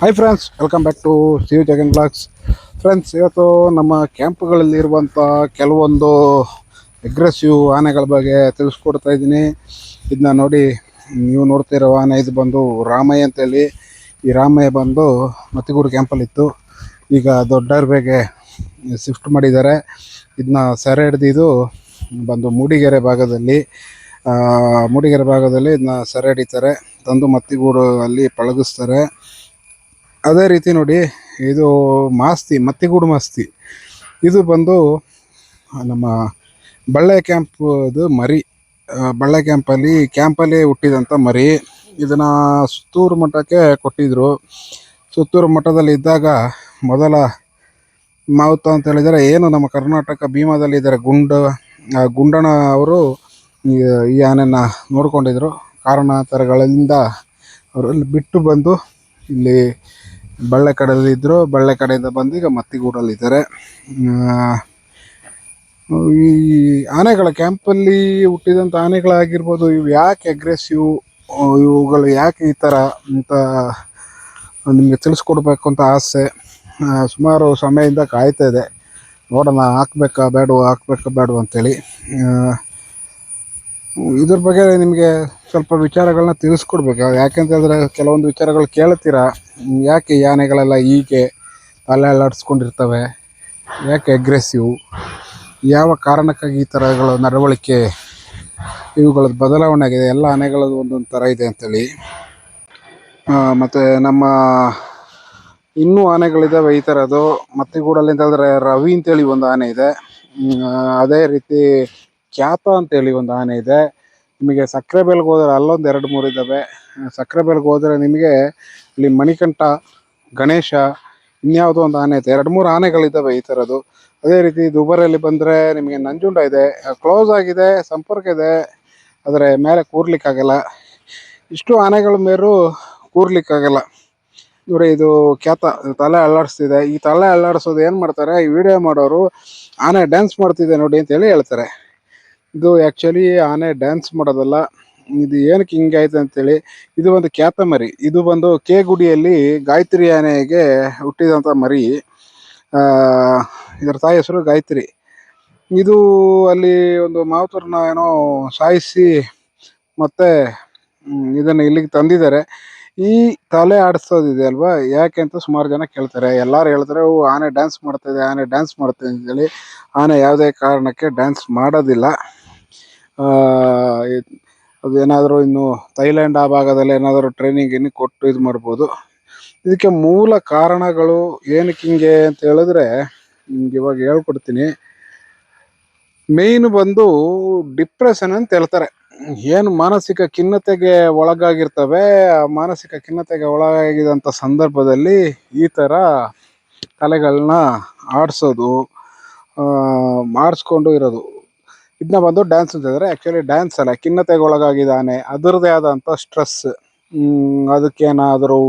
Hi friends, welcome back to Shiv Jagan blogs. Friends, ಇವತ್ತು ನಮ್ಮ ಕ್ಯಾಂಪ್ಗಳಲ್ಲಿರುವಂಥ ಕೆಲವೊಂದು ಅಗ್ರೆಸಿವ್ ಆನೆಗಳ ಬಗ್ಗೆ ತಿಳಿಸ್ಕೊಡ್ತಾ ಇದ್ದೀನಿ. ಇದನ್ನ ನೋಡಿ, ನೀವು ನೋಡ್ತಿರೋ ಆನೆ ಇದು ಬಂದು ರಾಮಯ್ಯ ಅಂತೇಳಿ. ಈ ರಾಮಯ್ಯ ಬಂದು ಮತ್ತಿಗೂಡು ಕ್ಯಾಂಪಲ್ಲಿತ್ತು. ಈಗ ದೊಡ್ಡರ್ಬೆಗೆ ಶಿಫ್ಟ್ ಮಾಡಿದ್ದಾರೆ. ಇದನ್ನ ಸೆರೆ ಹಿಡ್ದಿದ್ದು ಬಂದು ಮೂಡಿಗೆರೆ ಭಾಗದಲ್ಲಿ ಇದನ್ನ ಸೆರೆ ಹಿಡಿತಾರೆ, ತಂದು ಮತ್ತಿಗೂಡು ಅಲ್ಲಿ ಪಳಗಿಸ್ತಾರೆ. ಅದೇ ರೀತಿ ನೋಡಿ, ಇದು ಮತ್ತಿಗೂಡು ಮಾಸ್ತಿ. ಇದು ಬಂದು ನಮ್ಮ ಬಳ್ಳೆ ಕ್ಯಾಂಪ್ದು ಮರಿ. ಬಳ್ಳೆ ಕ್ಯಾಂಪಲ್ಲಿ ಹುಟ್ಟಿದಂಥ ಮರಿ. ಇದನ್ನು ಸುತ್ತೂರು ಮಠಕ್ಕೆ ಕೊಟ್ಟಿದ್ದರು. ಸುತ್ತೂರು ಮಠದಲ್ಲಿ ಇದ್ದಾಗ ಮೊದಲ ಮಾವುತ ಅಂತ ಹೇಳಿದರೆ ಏನು ನಮ್ಮ ಕರ್ನಾಟಕ ಭೀಮಾದಲ್ಲಿದ್ದಾರೆ ಗುಂಡಣ್ಣ ಅವರು ಈ ಆನೆಯನ್ನು ನೋಡ್ಕೊಂಡಿದ್ರು. ಕಾರಣಾಂತರಗಳಿಂದ ಅವರಲ್ಲಿ ಬಿಟ್ಟು ಬಂದು ಇಲ್ಲಿ ಬಳ್ಳೆ ಕಡೆಯಿಂದ ಬಂದು ಈಗ ಮತ್ತಿಗೂಡಲ್ಲಿದ್ದಾರೆ. ಈ ಆನೆಗಳ ಕ್ಯಾಂಪಲ್ಲಿ ಹುಟ್ಟಿದಂಥ ಆನೆಗಳಾಗಿರ್ಬೋದು, ಇವು ಯಾಕೆ ಅಗ್ರೆಸಿವ್, ಇವುಗಳು ಯಾಕೆ ಈ ಥರ ಅಂತ ನಿಮಗೆ ತಿಳಿಸ್ಕೊಡ್ಬೇಕು ಅಂತ ಆಸೆ. ಸುಮಾರು ಸಮಯದಿಂದ ಕಾಯ್ತಾ ಇದೆ, ನೋಡೋಣ ಹಾಕ್ಬೇಕಾ ಬೇಡವಾ ಅಂತೇಳಿ. ಇದ್ರ ಬಗ್ಗೆ ನಿಮಗೆ ಸ್ವಲ್ಪ ವಿಚಾರಗಳನ್ನ ತಿಳಿಸ್ಕೊಡ್ಬೇಕು. ಯಾಕೆಂತ ಹೇಳಿದ್ರೆ ಕೆಲವೊಂದು ವಿಚಾರಗಳು ಕೇಳ್ತೀರಾ, ಯಾಕೆ ಈ ಆನೆಗಳೆಲ್ಲ ಹೀಗೆ ತಲೆ ಅಲ್ಲಾಡಿಸ್ಕೊಂಡಿರ್ತವೆ, ಯಾಕೆ ಅಗ್ರೆಸಿವ್, ಯಾವ ಕಾರಣಕ್ಕಾಗಿ ಈ ಥರಗಳ ನಡವಳಿಕೆ, ಇವುಗಳದ್ದು ಬದಲಾವಣೆ ಆಗಿದೆ. ಎಲ್ಲ ಆನೆಗಳದ್ದು ಒಂದೊಂದು ಥರ ಇದೆ ಅಂತೇಳಿ. ಮತ್ತು ನಮ್ಮ ಇನ್ನೂ ಆನೆಗಳಿದ್ದಾವೆ ಈ ಥರದ್ದು. ಮತ್ತಿಗೂಡಲ್ಲಿ ಅಂತ ಹೇಳಿದ್ರೆ ರವಿ ಅಂತೇಳಿ ಒಂದು ಆನೆ ಇದೆ. ಅದೇ ರೀತಿ ಖ್ಯಾತ ಅಂತೇಳಿ ಒಂದು ಆನೆ ಇದೆ. ನಿಮಗೆ ಸಕ್ಕರೆಬೆಲ್ಗೆ ಹೋದರೆ ಅಲ್ಲೊಂದು 2-3 ಇದ್ದಾವೆ. ಸಕ್ಕರೆಬೆಲ್ಗೆ ಹೋದರೆ ನಿಮಗೆ ಇಲ್ಲಿ ಮಣಿಕಂಠ, ಗಣೇಶ, ಇನ್ಯಾವುದೋ ಒಂದು ಆನೆ ಇದೆ. 2-3 ಆನೆಗಳಿದ್ದಾವೆ ಈ ಥರದ್ದು. ಅದೇ ರೀತಿ ದುಬಾರಿಯಲ್ಲಿ ಬಂದರೆ ನಿಮಗೆ ನಂಜುಂಡ ಇದೆ, ಕ್ಲೋಸ್ ಆಗಿದೆ, ಸಂಪರ್ಕ ಇದೆ, ಆದರೆ ಮೇಲೆ ಕೂರ್ಲಿಕ್ಕಾಗಲ್ಲ. ಇಷ್ಟು ಆನೆಗಳ ಮೇಲೂ ಕೂರ್ಲಿಕ್ಕಾಗಲ್ಲ ನೋಡಿ. ಇದು ಖ್ಯಾತ ತಲೆ ಅಲ್ಲಾಡಿಸ್ತಿದೆ. ಈ ತಲೆ ಅಲ್ಲಾಡಿಸೋದು ಏನು ಮಾಡ್ತಾರೆ, ಈ ವಿಡಿಯೋ ಮಾಡೋರು ಆನೆ ಡ್ಯಾನ್ಸ್ ಮಾಡ್ತಿದೆ ನೋಡಿ ಅಂತೇಳಿ ಹೇಳ್ತಾರೆ. ಇದು ಆ್ಯಕ್ಚುಲಿ ಆನೆ ಡ್ಯಾನ್ಸ್ ಮಾಡೋದಲ್ಲ. ಇದು ಏನಕ್ಕೆ ಹಿಂಗೆ ಆಯ್ತು ಅಂತೇಳಿ, ಇದು ಒಂದು ಖ್ಯಾತ ಮರಿ. ಇದು ಬಂದು ಕೆ ಗುಡಿಯಲ್ಲಿ ಗಾಯತ್ರಿ ಆನೆಗೆ ಹುಟ್ಟಿದಂಥ ಮರಿ. ಇದರ ತಾಯಿ ಹೆಸರು ಗಾಯತ್ರಿ. ಇದು ಅಲ್ಲಿ ಒಂದು ಮಾವುತರನ್ನ ಏನೋ ಸಾಯಿಸಿ ಮತ್ತೆ ಇದನ್ನು ಇಲ್ಲಿಗೆ ತಂದಿದ್ದಾರೆ. ಈ ತಲೆ ಆಡಿಸೋದಿದೆ ಅಲ್ವಾ, ಯಾಕೆ ಅಂತ ಸುಮಾರು ಜನ ಕೇಳ್ತಾರೆ. ಎಲ್ಲರೂ ಹೇಳ್ತಾರೆ, ಆನೆ ಡ್ಯಾನ್ಸ್ ಮಾಡ್ತಾಯಿದೆ ಅಂತೇಳಿ. ಆನೆ ಯಾವುದೇ ಕಾರಣಕ್ಕೆ ಡ್ಯಾನ್ಸ್ ಮಾಡೋದಿಲ್ಲ. ಅದೇನಾದರೂ ಇನ್ನು ಥೈಲ್ಯಾಂಡ್ ಆ ಭಾಗದಲ್ಲಿ ಏನಾದರೂ ಟ್ರೈನಿಂಗ್ ಕೊಟ್ಟು ಇದು ಮಾಡ್ಬೋದು. ಇದಕ್ಕೆ ಮೂಲ ಕಾರಣಗಳು ಏನಕ್ಕೆ ಹಿಂಗೆ ಅಂತ ಹೇಳಿದ್ರೆ ನಿಮ್ಗೆ ಇವಾಗ ಹೇಳ್ಕೊಡ್ತೀನಿ. ಮೇಯ್ನ್ ಬಂದು ಡಿಪ್ರೆಷನ್ ಅಂತ ಹೇಳ್ತಾರೆ. ಏನು ಮಾನಸಿಕ ಖಿನ್ನತೆಗೆ ಒಳಗಾಗಿರ್ತವೆ. ಮಾನಸಿಕ ಖಿನ್ನತೆಗೆ ಒಳಗಾಗಿದಂಥ ಸಂದರ್ಭದಲ್ಲಿ ಈ ಥರ ತಲೆಗಳನ್ನ ಆಡಿಸ್ಕೊಂಡು ಇರೋದು. ಇದನ್ನ ಬಂದು ಡ್ಯಾನ್ಸ್ ಅಂತ ಹೇಳಿದ್ರೆ ಆ್ಯಕ್ಚುಲಿ ಡ್ಯಾನ್ಸ್ ಅಲ್ಲ, ಖಿನ್ನತೆಗೆ ಒಳಗಾಗಿದ್ದಾನೆ. ಅದರದ್ದೇ ಆದಂಥ ಸ್ಟ್ರೆಸ್. ಅದಕ್ಕೇನಾದರೂ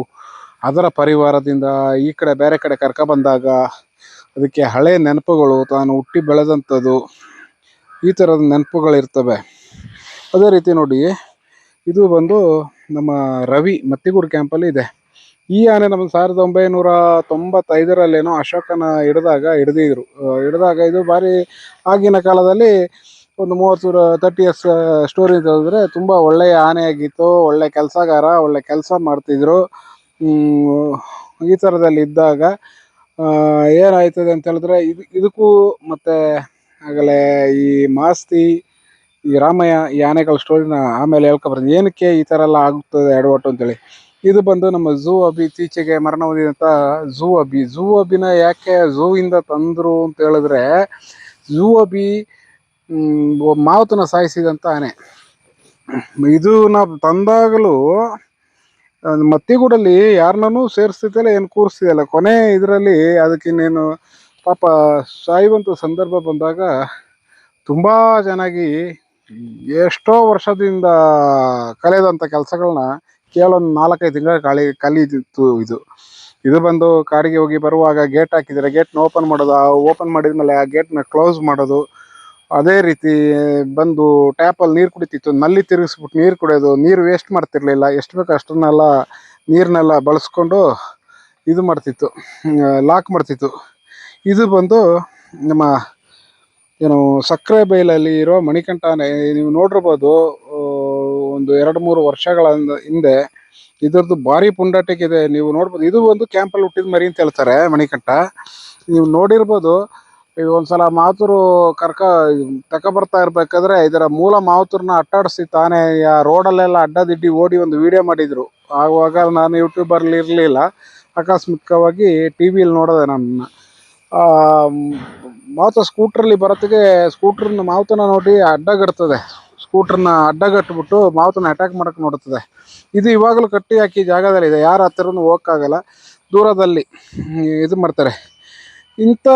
ಅದರ ಪರಿವಾರದಿಂದ ಈ ಕಡೆ ಬೇರೆ ಕಡೆ ಬಂದಾಗ ಅದಕ್ಕೆ ಹಳೆ ನೆನಪುಗಳು, ತಾನು ಹುಟ್ಟಿ ಬೆಳೆದಂಥದ್ದು, ಈ ಥರದ ನೆನಪುಗಳಿರ್ತವೆ. ಅದೇ ರೀತಿ ನೋಡಿ, ಇದು ಬಂದು ನಮ್ಮ ರವಿ ಮತ್ತಿಗೂಡು ಕ್ಯಾಂಪಲ್ಲಿ ಇದೆ. ಈ ಆನೆ ನಮ್ಮ 1995 ಅಶೋಕನ ಹಿಡಿದಾಗ ಇದು ಭಾರಿ ಆಗಿನ ಕಾಲದಲ್ಲಿ ಒಂದು 30 years ಸ್ಟೋರಿ ಅಂತ ಹೇಳಿದ್ರೆ ತುಂಬ ಒಳ್ಳೆಯ ಆನೆ ಆಗಿತ್ತು. ಒಳ್ಳೆ ಕೆಲಸಗಾರ, ಒಳ್ಳೆ ಕೆಲಸ ಮಾಡ್ತಿದ್ರು. ಈ ಥರದಲ್ಲಿ ಇದ್ದಾಗ ಏನಾಯ್ತದೆ ಅಂತ ಹೇಳಿದ್ರೆ ಇದಕ್ಕೂ ಮತ್ತು ಆಗಲೇ ಈ ಮಾಸ್ತಿ, ಈ ರಾಮಯ್ಯ, ಈ ಆನೆಗಳ ಸ್ಟೋರಿನ ಆಮೇಲೆ ಹೇಳ್ಕೊಬರ್ತೀನಿ, ಏನಕ್ಕೆ ಈ ಥರ ಎಲ್ಲ ಆಗುತ್ತದೆ ಎಡವಟ್ಟು ಅಂತೇಳಿ. ಇದು ಬಂದು ನಮ್ಮ ಝೂ ಅಬಿ, ಇತ್ತೀಚೆಗೆ ಮರಣ ಹೊಂದಿದಂಥ ಝೂ ಅಬಿನ ಯಾಕೆ ಝೂವಿಂದ ತಂದರು ಅಂತ ಹೇಳಿದ್ರೆ, ಝೂ ಅಬಿ ಮಾವುತನ ಸಾಯಿಸಿದಂಥ ಆನೆ. ಇದನ್ನ ತಂದಾಗಲೂ ಮತ್ತಿಗೂಡಲ್ಲಿ ಯಾರನ್ನೂ ಸೇರಿಸ್ತಿದ್ದಲ್ಲ, ಏನು ಕೂರಿಸ್ತಿದ್ದಲ್ಲ. ಕೊನೆ ಇದರಲ್ಲಿ ಅದಕ್ಕಿನ್ನೇನು ಪಾಪ ಸಾಯುವಂಥ ಸಂದರ್ಭ ಬಂದಾಗ ತುಂಬ ಚೆನ್ನಾಗಿ ಎಷ್ಟೋ ವರ್ಷದಿಂದ ಕಲಿಯೋದಂಥ ಕೆಲಸಗಳನ್ನ ಕೇವಲ ಒಂದು 4-5 ತಿಂಗಳು ಕಲಿದಿತ್ತು. ಇದು ಬಂದು ಕಾಡಿಗೆ ಹೋಗಿ ಬರುವಾಗ ಗೇಟ್ ಹಾಕಿದರೆ ಗೇಟ್ನ ಓಪನ್ ಮಾಡಿದ್ಮೇಲೆ ಆ ಗೇಟ್ನ ಕ್ಲೋಸ್ ಮಾಡೋದು. ಅದೇ ರೀತಿ ಬಂದು ಟ್ಯಾಪಲ್ಲಿ ನೀರು ಕುಡಿತಿತ್ತು, ನಲ್ಲಿ ತಿರುಗಿಸ್ಬಿಟ್ಟು ನೀರು ಕುಡಿಯೋದು. ನೀರು ವೇಸ್ಟ್ ಮಾಡ್ತಿರ್ಲಿಲ್ಲ, ಎಷ್ಟು ಬೇಕು ಅಷ್ಟನ್ನೆಲ್ಲ ನೀರನ್ನೆಲ್ಲ ಬಳಸ್ಕೊಂಡು ಇದು ಮಾಡ್ತಿತ್ತು, ಲಾಕ್ ಮಾಡ್ತಿತ್ತು. ಇದು ಬಂದು ನಮ್ಮ ಏನು ಸಕ್ಕರೆ ಬೈಲಲ್ಲಿ ಇರೋ ಮಣಿಕಂಠ ಆನೆ. ನೀವು ನೋಡಿರ್ಬೋದು, ಒಂದು 2-3 ವರ್ಷಗಳ ಹಿಂದೆ ಇದ್ರದ್ದು ಭಾರಿ ಪುಂಡಾಟಿಕೆ ಇದೆ. ನೀವು ನೋಡ್ಬೋದು, ಇದು ಒಂದು ಕ್ಯಾಂಪಲ್ಲಿ ಹುಟ್ಟಿದ ಮರಿ ಅಂತ ಹೇಳ್ತಾರೆ ಮಣಿಕಂಠ. ನೀವು ನೋಡಿರ್ಬೋದು, ಈಗ ಒಂದ್ಸಲ ಮಾತುರು ತಗೊಬರ್ತಾ ಇರ್ಬೇಕಾದ್ರೆ ಇದರ ಮೂಲ ಮಾವತರನ್ನ ಅಟ್ಟಾಡಿಸಿ ತಾನೇ ರೋಡಲ್ಲೆಲ್ಲ ಅಡ್ಡದಿಡ್ಡಿ ಓಡಿ ಒಂದು ವಿಡಿಯೋ ಮಾಡಿದ್ರು. ಆವಾಗ ನಾನು ಯೂಟ್ಯೂಬಲ್ಲಿ ಇರಲಿಲ್ಲ, ಆಕಸ್ಮಿಕವಾಗಿ ಟಿ ವಿಯಲ್ಲಿ ನೋಡಿದೆ. ನನ್ನ ಮಾವತ ಸ್ಕೂಟ್ರಲ್ಲಿ ಬರೋತ್ತಿಗೆ ಸ್ಕೂಟ್ರನ್ನ ಮಾವತನ ನೋಡಿ ಅಡ್ಡಗಟ್ತದೆ. ಸ್ಕೂಟ್ರನ್ನ ಅಡ್ಡಗಟ್ಬಿಟ್ಟು ಮಾವತನ ಅಟ್ಯಾಕ್ ಮಾಡೋಕ್ಕೆ ನೋಡುತ್ತದೆ. ಇದು ಇವಾಗಲೂ ಕಟ್ಟಿ ಹಾಕಿ ಜಾಗದಲ್ಲಿದೆ, ಯಾರ ಹತ್ತಿರನೂ ಹೋಗೋಕ್ಕಾಗಲ್ಲ, ದೂರದಲ್ಲಿ ಇದು ಮಾಡ್ತಾರೆ. ಇಂಥ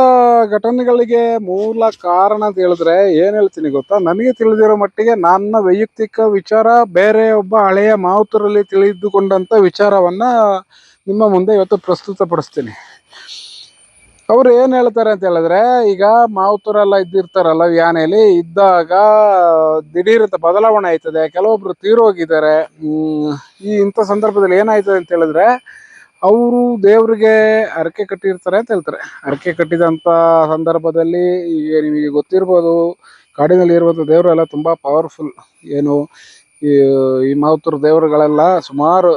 ಘಟನೆಗಳಿಗೆ ಮೂಲ ಕಾರಣ ಅಂತ ಹೇಳಿದ್ರೆ ಏನು ಹೇಳ್ತೀನಿ ಗೊತ್ತಾ? ನನಗೆ ತಿಳಿದಿರೋ ಮಟ್ಟಿಗೆ ನನ್ನ ವೈಯಕ್ತಿಕ ವಿಚಾರ, ಬೇರೆ ಒಬ್ಬ ಹಳೆಯ ಮಾವುತರಲ್ಲಿ ತಿಳಿದುಕೊಂಡಂಥ ವಿಚಾರವನ್ನು ನಿಮ್ಮ ಮುಂದೆ ಇವತ್ತು ಪ್ರಸ್ತುತಪಡಿಸ್ತೀನಿ. ಅವರು ಏನು ಹೇಳ್ತಾರೆ ಅಂತ ಹೇಳಿದ್ರೆ, ಈಗ ಮಾವುತರೆಲ್ಲ ಇದ್ದಿರ್ತಾರಲ್ಲ ಯಾನೆಯಲ್ಲಿ ಇದ್ದಾಗ ದಿಢೀರಂತ ಬದಲಾವಣೆ ಆಯ್ತದೆ, ಕೆಲವೊಬ್ರು ತೀರೋಗಿದ್ದಾರೆ. ಇಂಥ ಸಂದರ್ಭದಲ್ಲಿ ಏನಾಯ್ತದೆ ಅಂತ ಹೇಳಿದ್ರೆ, ಅವರು ದೇವ್ರಿಗೆ ಹರಕೆ ಕಟ್ಟಿರ್ತಾರೆ ಅಂತ ಹೇಳ್ತಾರೆ. ಹರಕೆ ಕಟ್ಟಿದಂಥ ಸಂದರ್ಭದಲ್ಲಿ ಈಗ ನಿಮಗೆ ಗೊತ್ತಿರ್ಬೋದು, ಕಾಡಿನಲ್ಲಿ ಇರುವಂಥ ದೇವರೆಲ್ಲ ತುಂಬ ಪವರ್ಫುಲ್. ಏನು ಈ ಮಾವುತರ ದೇವರುಗಳೆಲ್ಲ ಸುಮಾರು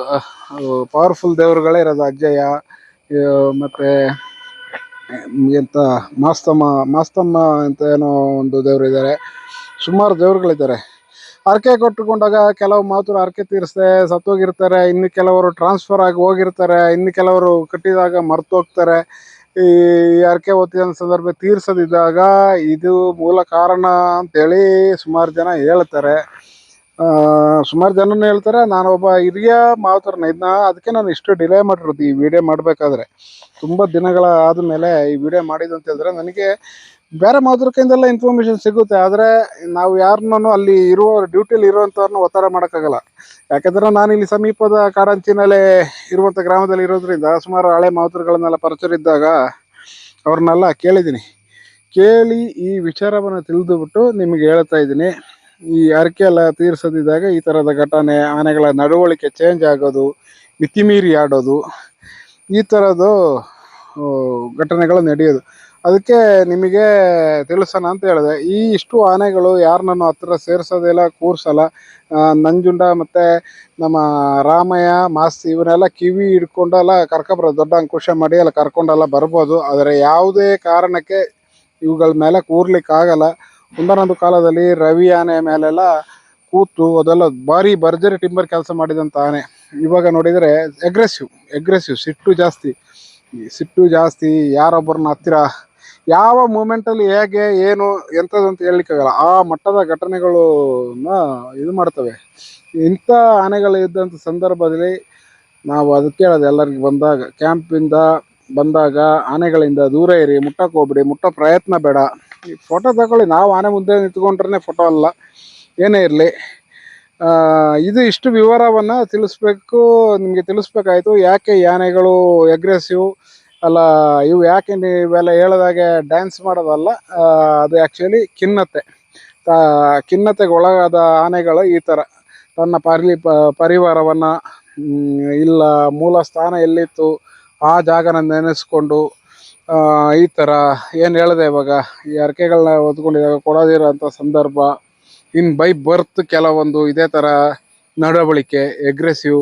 ಪವರ್ಫುಲ್ ದೇವರುಗಳೇ ಇರೋದು. ಅಜ್ಜಯ್ಯ ಮತ್ತು ಎಂತ ಮಾಸ್ತಮ್ಮ ಅಂತ ಏನೋ ಒಂದು ದೇವರು ಇದ್ದಾರೆ. ಸುಮಾರು ದೇವರುಗಳಿದ್ದಾರೆ. ಹರಕೆ ಕೊಟ್ಟುಕೊಂಡಾಗ ಕೆಲವು ಮಾತುರು ಹರಕೆ ತೀರಿಸದೆ ಸತ್ತೋಗಿರ್ತಾರೆ, ಇನ್ನು ಕೆಲವರು ಟ್ರಾನ್ಸ್ಫರ್ ಆಗಿ ಹೋಗಿರ್ತಾರೆ, ಇನ್ನು ಕೆಲವರು ಕಟ್ಟಿದಾಗ ಮರ್ತೋಗ್ತಾರೆ. ಈ ಹರಕೆ ಹೊತ್ತಿದ ಸಂದರ್ಭ ತೀರ್ಸದಿದ್ದಾಗ ಇದು ಮೂಲ ಕಾರಣ ಅಂತೇಳಿ ಸುಮಾರು ಜನ ಹೇಳ್ತಾರೆ. ಸುಮಾರು ಜನನೂ ಹೇಳ್ತಾರೆ. ನಾನೊಬ್ಬ ಹಿರಿಯ ಮಾವುತರನ್ನ ಅದಕ್ಕೆ ನಾನು ಇಷ್ಟು ಡಿಲೇ ಮಾಡಿರೋದು ಈ ವಿಡಿಯೋ ಮಾಡಬೇಕಾದ್ರೆ. ತುಂಬ ದಿನಗಳ ಆದಮೇಲೆ ಈ ವಿಡಿಯೋ ಮಾಡಿದ್ದು ಅಂತ ಹೇಳಿದ್ರೆ, ನನಗೆ ಬೇರೆ ಮಾವುತರ ಕೈಯಿಂದೆಲ್ಲ ಇನ್ಫಾರ್ಮೇಷನ್ ಸಿಗುತ್ತೆ. ಆದರೆ ನಾವು ಯಾರನ್ನೂ ಅಲ್ಲಿ ಡ್ಯೂಟಿಯಲ್ಲಿ ಇರುವಂಥವ್ರನ್ನ ಒತ್ತಾರ ಮಾಡೋಕ್ಕಾಗಲ್ಲ. ಯಾಕೆಂದರೆ ನಾನು ಇಲ್ಲಿ ಸಮೀಪದ ಕಾರಂಚಿನಲ್ಲೇ ಇರುವಂಥ ಗ್ರಾಮದಲ್ಲಿ ಇರೋದ್ರಿಂದ ಸುಮಾರು ಹಳೆ ಮಾವುತರುಗಳನ್ನೆಲ್ಲ ಪರಿಚಯರಿದ್ದಾಗ ಅವ್ರನ್ನೆಲ್ಲ ಕೇಳಿದ್ದೀನಿ. ಕೇಳಿ ಈ ವಿಚಾರವನ್ನು ತಿಳಿದುಬಿಟ್ಟು ನಿಮಗೆ ಹೇಳ್ತಾ ಇದ್ದೀನಿ. ಈ ಹರಕೆ ಎಲ್ಲ ತೀರಿಸದಿದ್ದಾಗ ಈ ಥರದ ಘಟನೆ, ಆನೆಗಳ ನಡವಳಿಕೆ ಚೇಂಜ್ ಆಗೋದು, ಮಿತಿಮೀರಿ ಆಡೋದು, ಈ ಥರದ್ದು ಘಟನೆಗಳು ನಡೆಯೋದು. ಅದಕ್ಕೆ ನಿಮಗೆ ತಿಳಿಸೋಣ ಅಂತ ಹೇಳಿದೆ. ಇಷ್ಟು ಆನೆಗಳು ಯಾರನ್ನೂ ಹತ್ತಿರ ಸೇರಿಸೋದಿಲ್ಲ, ಕೂರಿಸಲ್ಲ. ನಂಜುಂಡ ಮತ್ತು ನಮ್ಮ ರಾಮಯ್ಯ, ಮಾಸ್ತಿ ಇವನ್ನೆಲ್ಲ ಕಿವಿ ಹಿಡ್ಕೊಂಡೆಲ್ಲ ಕರ್ಕೊಬರೋದು, ದೊಡ್ಡ ಅಂಕುಶ ಮಾಡಿ ಎಲ್ಲ ಕರ್ಕೊಂಡೆಲ್ಲ ಬರ್ಬೋದು. ಆದರೆ ಯಾವುದೇ ಕಾರಣಕ್ಕೆ ಇವುಗಳ ಮೇಲೆ ಕೂರ್ಲಿಕ್ಕಾಗಲ್ಲ. ಒಂದೊಂದು ಕಾಲದಲ್ಲಿ ರವಿ ಆನೆ ಮೇಲೆಲ್ಲ ಕೂತು ಅದೆಲ್ಲ ಭಾರಿ ಭರ್ಜರಿ ಟಿಂಬರ್ ಕೆಲಸ ಮಾಡಿದಂಥ ಆನೆ. ಇವಾಗ ನೋಡಿದರೆ ಎಗ್ರೆಸಿವ್, ಸಿಟ್ಟು ಜಾಸ್ತಿ. ಯಾರೊಬ್ಬರನ್ನ ಹತ್ತಿರ ಯಾವ ಮೂಮೆಂಟಲ್ಲಿ ಹೇಗೆ ಏನು ಎಂಥದ್ದು ಅಂತ ಹೇಳಲಿಕ್ಕಾಗಲ್ಲ. ಆ ಮಟ್ಟದ ಘಟನೆಗಳನ್ನ ಇದು ಮಾಡ್ತವೆ. ಇಂಥ ಆನೆಗಳು ಇದ್ದಂಥ ಸಂದರ್ಭದಲ್ಲಿ ನಾವು ಅದಕ್ಕೆ ಹೇಳೋದು, ಎಲ್ಲರಿಗೆ ಕ್ಯಾಂಪಿಂದ ಬಂದಾಗ ಆನೆಗಳಿಂದ ದೂರ ಇರಿ, ಮುಟ್ಟಕ್ಕೆ ಹೋಗ್ಬಿಡಿ, ಮುಟ್ಟೋ ಪ್ರಯತ್ನ ಬೇಡ. ಫೋಟೋ ತಗೊಳ್ಳಿ, ನಾವು ಆನೆ ಮುಂದೆ ನಿಂತ್ಕೊಂಡ್ರೆ ಫೋಟೋ ಅಲ್ಲ, ಏನೇ ಇರಲಿ. ಇಷ್ಟು ವಿವರವನ್ನು ನಿಮಗೆ ತಿಳಿಸ್ಬೇಕಾಯ್ತು. ಯಾಕೆ ಈ ಆನೆಗಳು ಎಗ್ರೆಸಿವ್ ಅಲ್ಲ, ಇವು ಯಾಕೆ ನೀವೆಲ್ಲ ಹೇಳಿದಾಗೆ ಡ್ಯಾನ್ಸ್ ಮಾಡೋದಲ್ಲ, ಅದು ಆ್ಯಕ್ಚುಲಿ ಖಿನ್ನತೆಗೆ ಒಳಗಾದ ಆನೆಗಳು ಈ ಥರ ತನ್ನ ಪರಿವಾರವನ್ನು ಇಲ್ಲ ಮೂಲ ಸ್ಥಾನ ಎಲ್ಲಿತ್ತು ಆ ಜಾಗನ ನೆನೆಸ್ಕೊಂಡು ಈ ಥರ ಏನು ಹೇಳಿದೆ ಇವಾಗ, ಈ ಹರಕೆಗಳನ್ನ ಹೊತ್ಕೊಂಡಿದ್ದಾಗ ಕೊಡೋದಿರೋ ಅಂಥ ಸಂದರ್ಭ, ಇನ್ ಬೈ ಬರ್ತ್ ಕೆಲವೊಂದು ಇದೇ ಥರ ನಡವಳಿಕೆ ಎಗ್ರೆಸಿವ್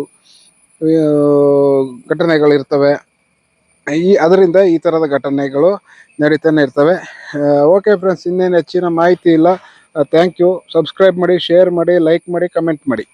ಘಟನೆಗಳಿರ್ತವೆ. ಅದರಿಂದ ಈ ಥರದ ಘಟನೆಗಳು ನಡೀತಾನೆ ಇರ್ತವೆ. ಓಕೆ ಫ್ರೆಂಡ್ಸ್, ಇನ್ನೇನು ಹೆಚ್ಚಿನ ಮಾಹಿತಿ ಇಲ್ಲ. Thank you. ಸಬ್ಸ್ಕ್ರೈಬ್ ಮಾಡಿ, ಶೇರ್ ಮಾಡಿ, ಲೈಕ್ ಮಾಡಿ, ಕಮೆಂಟ್ ಮಾಡಿ.